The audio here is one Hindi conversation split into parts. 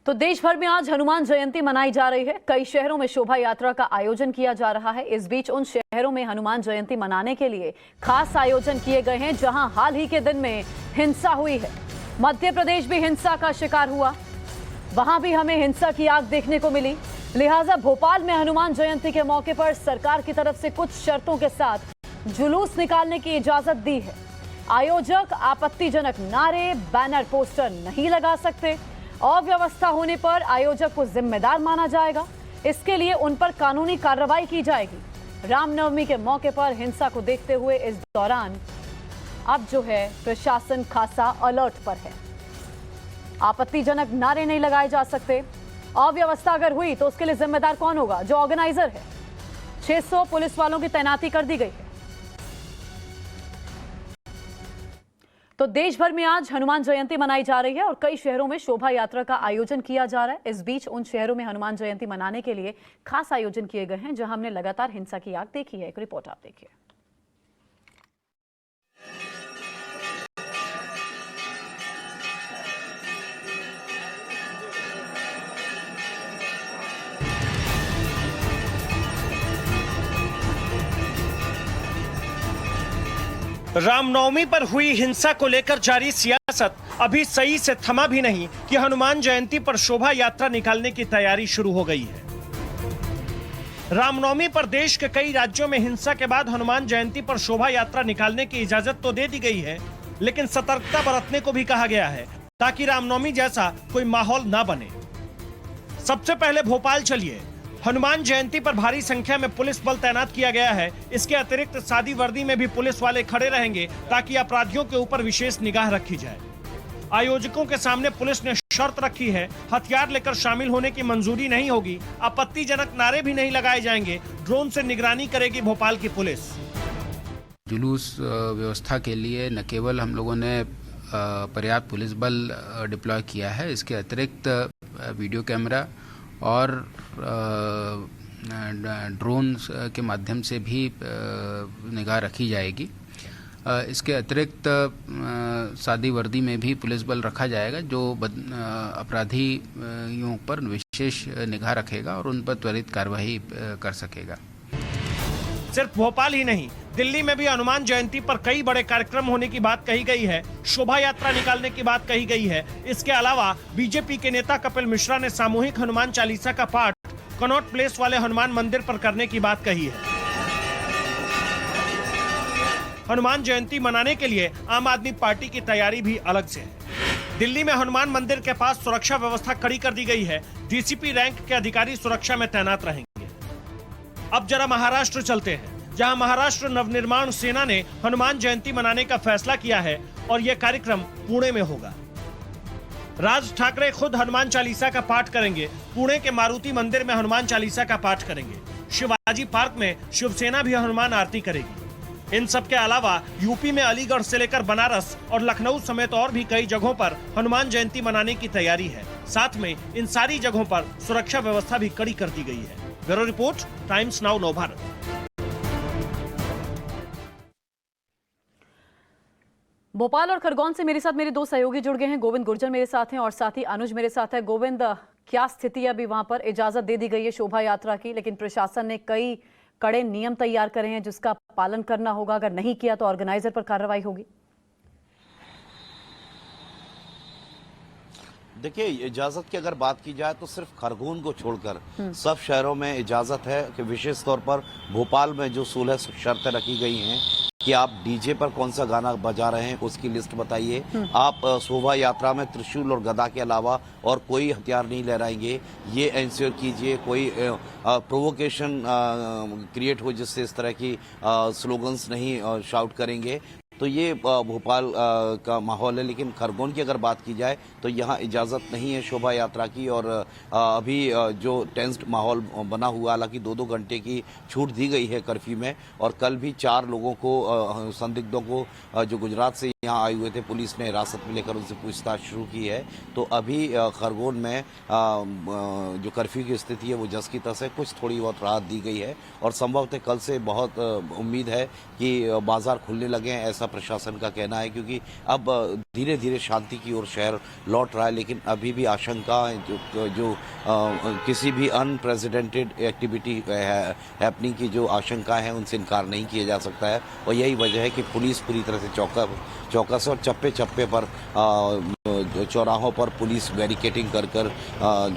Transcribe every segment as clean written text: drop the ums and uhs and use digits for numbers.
तो देश भर में आज हनुमान जयंती मनाई जा रही है। कई शहरों में शोभा यात्रा का आयोजन किया जा रहा है। इस बीच उन शहरों में हनुमान जयंती मनाने के लिए खास आयोजन किए गए हैं जहां हाल ही के दिन में हिंसा हुई है। मध्य प्रदेश भी हिंसा का शिकार हुआ, वहां भी हमें हिंसा की आग देखने को मिली। लिहाजा भोपाल में हनुमान जयंती के मौके पर सरकार की तरफ से कुछ शर्तों के साथ जुलूस निकालने की इजाजत दी है। आयोजक आपत्तिजनक नारे, बैनर, पोस्टर नहीं लगा सकते। अव्यवस्था होने पर आयोजक को जिम्मेदार माना जाएगा। इसके लिए उन पर कानूनी कार्रवाई की जाएगी। रामनवमी के मौके पर हिंसा को देखते हुए इस दौरान अब जो है प्रशासन खासा अलर्ट पर है। आपत्तिजनक नारे नहीं लगाए जा सकते। अव्यवस्था अगर हुई तो उसके लिए जिम्मेदार कौन होगा? जो ऑर्गेनाइजर है। 600 पुलिस वालों की तैनाती कर दी गई है। तो देश भर में आज हनुमान जयंती मनाई जा रही है और कई शहरों में शोभा यात्रा का आयोजन किया जा रहा है। इस बीच उन शहरों में हनुमान जयंती मनाने के लिए खास आयोजन किए गए हैं जहां हमने लगातार हिंसा की आग देखी है। एक रिपोर्ट आप देखिए। रामनवमी पर हुई हिंसा को लेकर जारी सियासत अभी सही से थमा भी नहीं कि हनुमान जयंती पर शोभा यात्रा निकालने की तैयारी शुरू हो गई है। रामनवमी पर देश के कई राज्यों में हिंसा के बाद हनुमान जयंती पर शोभा यात्रा निकालने की इजाजत तो दे दी गई है, लेकिन सतर्कता बरतने को भी कहा गया है ताकि रामनवमी जैसा कोई माहौल ना बने। सबसे पहले भोपाल चलिए। हनुमान जयंती पर भारी संख्या में पुलिस बल तैनात किया गया है। इसके अतिरिक्त सादी वर्दी में भी पुलिस वाले खड़े रहेंगे ताकि अपराधियों के ऊपर विशेष निगाह रखी जाए। आयोजकों के सामने पुलिस ने शर्त रखी है, हथियार लेकर शामिल होने की मंजूरी नहीं होगी। आपत्तिजनक नारे भी नहीं लगाए जाएंगे। ड्रोन से निगरानी करेगी भोपाल की पुलिस। जुलूस व्यवस्था के लिए न केवल हम लोगों ने पर्याप्त पुलिस बल डिप्लॉय किया है, इसके अतिरिक्त वीडियो कैमरा और ड्रोन के माध्यम से भी निगाह रखी जाएगी। इसके अतिरिक्त सादी वर्दी में भी पुलिस बल रखा जाएगा जो अपराधियों पर विशेष निगाह रखेगा और उन पर त्वरित कार्रवाई कर सकेगा। सिर्फ भोपाल ही नहीं, दिल्ली में भी हनुमान जयंती पर कई बड़े कार्यक्रम होने की बात कही गई है। शोभा यात्रा निकालने की बात कही गई है। इसके अलावा बीजेपी के नेता कपिल मिश्रा ने सामूहिक हनुमान चालीसा का पाठ कनॉट प्लेस वाले हनुमान मंदिर पर करने की बात कही है। हनुमान जयंती मनाने के लिए आम आदमी पार्टी की तैयारी भी अलग से है। दिल्ली में हनुमान मंदिर के पास सुरक्षा व्यवस्था कड़ी कर दी गई है। डीसीपी रैंक के अधिकारी सुरक्षा में तैनात रहेंगे। अब जरा महाराष्ट्र चलते हैं, जहां महाराष्ट्र नवनिर्माण सेना ने हनुमान जयंती मनाने का फैसला किया है और यह कार्यक्रम पुणे में होगा। राज ठाकरे खुद हनुमान चालीसा का पाठ करेंगे। पुणे के मारुति मंदिर में हनुमान चालीसा का पाठ करेंगे। शिवाजी पार्क में शिवसेना भी हनुमान आरती करेगी। इन सब के अलावा यूपी में अलीगढ़ से लेकर बनारस और लखनऊ समेत और भी कई जगहों पर हनुमान जयंती मनाने की तैयारी है। साथ में इन सारी जगहों पर सुरक्षा व्यवस्था भी कड़ी कर दी गई है। ब्यूरो रिपोर्ट, टाइम्स नाउ नव भारत। भोपाल और खरगोन से मेरे साथ मेरे दो सहयोगी जुड़ गए हैं। गोविंद गुर्जर मेरे साथ हैं और साथ ही अनुज मेरे साथ है। गोविंद, क्या स्थिति है अभी वहां पर? इजाजत दे दी गई है शोभा यात्रा की, लेकिन प्रशासन ने कई कड़े नियम तैयार करे हैं जिसका पालन करना होगा। अगर नहीं किया तो ऑर्गेनाइजर पर कार्रवाई होगी। देखिए, इजाज़त की अगर बात की जाए तो सिर्फ खरगोन को छोड़कर सब शहरों में इजाज़त है कि विशेष तौर पर भोपाल में जो 16 शर्तें रखी गई हैं कि आप डीजे पर कौन सा गाना बजा रहे हैं उसकी लिस्ट बताइए। आप शोभा यात्रा में त्रिशूल और गदा के अलावा और कोई हथियार नहीं लहराएंगे, ये इंश्योर कीजिए। कोई प्रोवोकेशन क्रिएट हो जिससे इस तरह की स्लोगन्स नहीं शाउट करेंगे। तो ये भोपाल का माहौल है। लेकिन खरगोन की अगर बात की जाए तो यहाँ इजाज़त नहीं है शोभा यात्रा की और अभी जो टेंस्ड माहौल बना हुआ, हालांकि 2-2 घंटे की छूट दी गई है कर्फ्यू में। और कल भी 4 लोगों को, संदिग्धों को जो गुजरात से यहाँ आए हुए थे, पुलिस ने हिरासत में लेकर उनसे पूछताछ शुरू की है। तो अभी खरगोन में जो कर्फ्यू की स्थिति है वो जस की तस है। कुछ थोड़ी बहुत राहत दी गई है और संभवतः कल से बहुत उम्मीद है कि बाजार खुलने लगे हैं, ऐसा ऐसा प्रशासन का कहना है, क्योंकि अब धीरे धीरे शांति की ओर शहर लौट रहा है। लेकिन अभी भी आशंका जो किसी भी अनप्रेसिडेंटेड एक्टिविटी हैपनिंग की जो आशंका है उनसे इनकार नहीं किया जा सकता है। और यही वजह है कि पुलिस पूरी तरह से चौकस और चप्पे चप्पे पर चौराहों पर पुलिस बैरिकेटिंग कर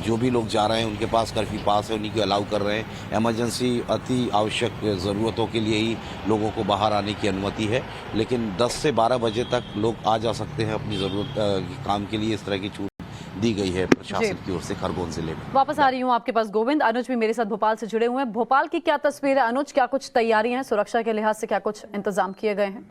जो भी लोग जा रहे हैं उनके पास कर्फ्यू पास है उन्हीं को अलाउ कर रहे हैं। इमरजेंसी अति आवश्यक ज़रूरतों के लिए ही लोगों को बाहर आने की अनुमति है, लेकिन 10 से 12 बजे तक लोग आ जा सकते हैं अपनी ज़रूरत काम के लिए। इस तरह की छूट दी गई है प्रशासन की ओर से खरगोन जिले में। वापस आ रही हूँ आपके पास गोविंद। अनुज भी मेरे साथ भोपाल से जुड़े हुए हैं। भोपाल की क्या तस्वीर है अनुज, क्या कुछ तैयारियां हैं सुरक्षा के लिहाज से, क्या कुछ इंतजाम किए गए हैं?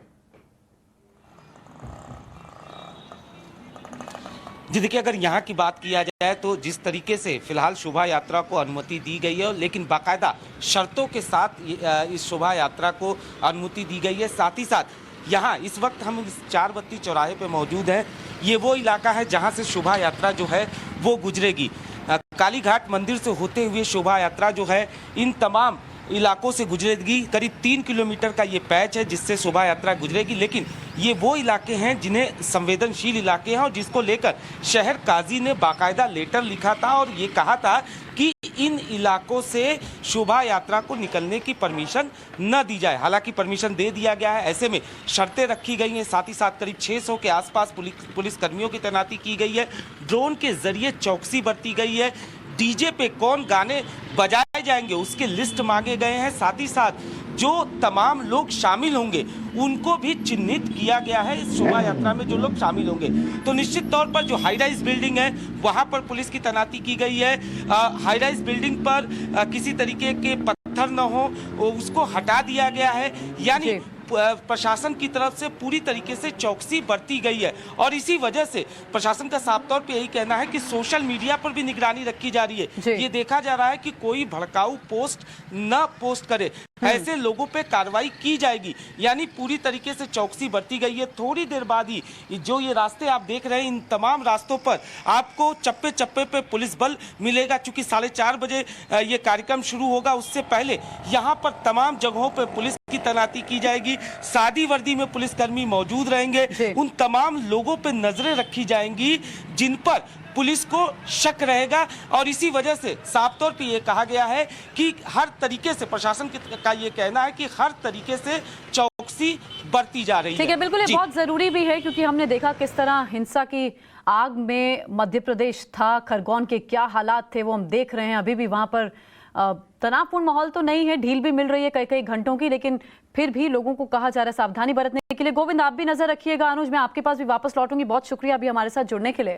जी देखिए, अगर यहाँ की बात किया जाए तो जिस तरीके से फिलहाल शोभा यात्रा को अनुमति दी गई है, लेकिन बाकायदा शर्तों के साथ इस शोभा यात्रा को अनुमति दी गई है। साथ ही साथ यहाँ इस वक्त हम इस 4 बत्ती चौराहे पे मौजूद हैं। ये वो इलाका है जहाँ से शोभा यात्रा जो है वो गुजरेगी। कालीघाट मंदिर से होते हुए शोभा यात्रा जो है इन तमाम इलाकों से गुजरेगी। करीब 3 किलोमीटर का ये पैच है जिससे शोभा यात्रा गुजरेगी। लेकिन ये वो इलाके हैं जिन्हें संवेदनशील इलाके हैं और जिसको लेकर शहर काजी ने बाकायदा लेटर लिखा था और ये कहा था कि इन इलाकों से शोभा यात्रा को निकलने की परमिशन न दी जाए। हालांकि परमिशन दे दिया गया है। ऐसे में शर्तें रखी गई हैं। साथ ही साथ करीब 600 के आसपास पुलिस कर्मियों की तैनाती की गई है। ड्रोन के जरिए चौकसी बरती गई है। डीजे पे कौन गाने बजाए जाएंगे उसके लिस्ट मांगे गए हैं। साथ ही साथ जो तमाम लोग शामिल होंगे उनको भी चिन्हित किया गया है इस शोभा यात्रा में जो लोग शामिल होंगे। तो निश्चित तौर पर जो हाई राइज बिल्डिंग है वहां पर पुलिस की तैनाती की गई है। हाई राइज बिल्डिंग पर किसी तरीके के पत्थर न हो उसको हटा दिया गया है। यानी प्रशासन की तरफ से पूरी तरीके से चौकसी बरती गई है और इसी वजह से प्रशासन का साफ तौर पे यही कहना है कि सोशल मीडिया पर भी निगरानी रखी जा रही है। ये देखा जा रहा है कि कोई भड़काऊ पोस्ट न पोस्ट करे, ऐसे लोगों पे कार्रवाई की जाएगी। यानी पूरी तरीके से चौकसी बरती गई है। थोड़ी देर बाद ही जो ये रास्ते आप देख रहे हैं इन तमाम रास्तों पर आपको चप्पे चप्पे पे पुलिस बल मिलेगा। चूंकि 4:30 बजे ये कार्यक्रम शुरू होगा, उससे पहले यहाँ पर तमाम जगहों पर पुलिस की तैनाती की जाएगी। सादी वर्दी में पुलिसकर्मी मौजूद रहेंगे। उन तमाम लोगों पे नजरें रखी जाएंगी जिन पर पुलिस को शक रहेगा और इसी वजह से साफ तौर पे ये कहा गया है कि हर तरीके से प्रशासन का ये कहना है कि हर तरीके से चौकसी बरती जा रही है। ठीक है, बिल्कुल ये बहुत जरूरी भी है क्योंकि हमने देखा किस तरह हिंसा की आग में मध्य प्रदेश था। खरगोन के क्या हालात थे वो हम देख रहे हैं। अभी भी वहां पर तनावपूर्ण माहौल तो नहीं है, ढील भी मिल रही है कई घंटों की, लेकिन फिर भी लोगों को कहा जा रहा है सावधानी बरतने के लिए। गोविंद आप भी नजर रखिएगा। अनुज मैं आपके पास भी वापस लौटूंगी। बहुत शुक्रिया अभी हमारे साथ जुड़ने के लिए।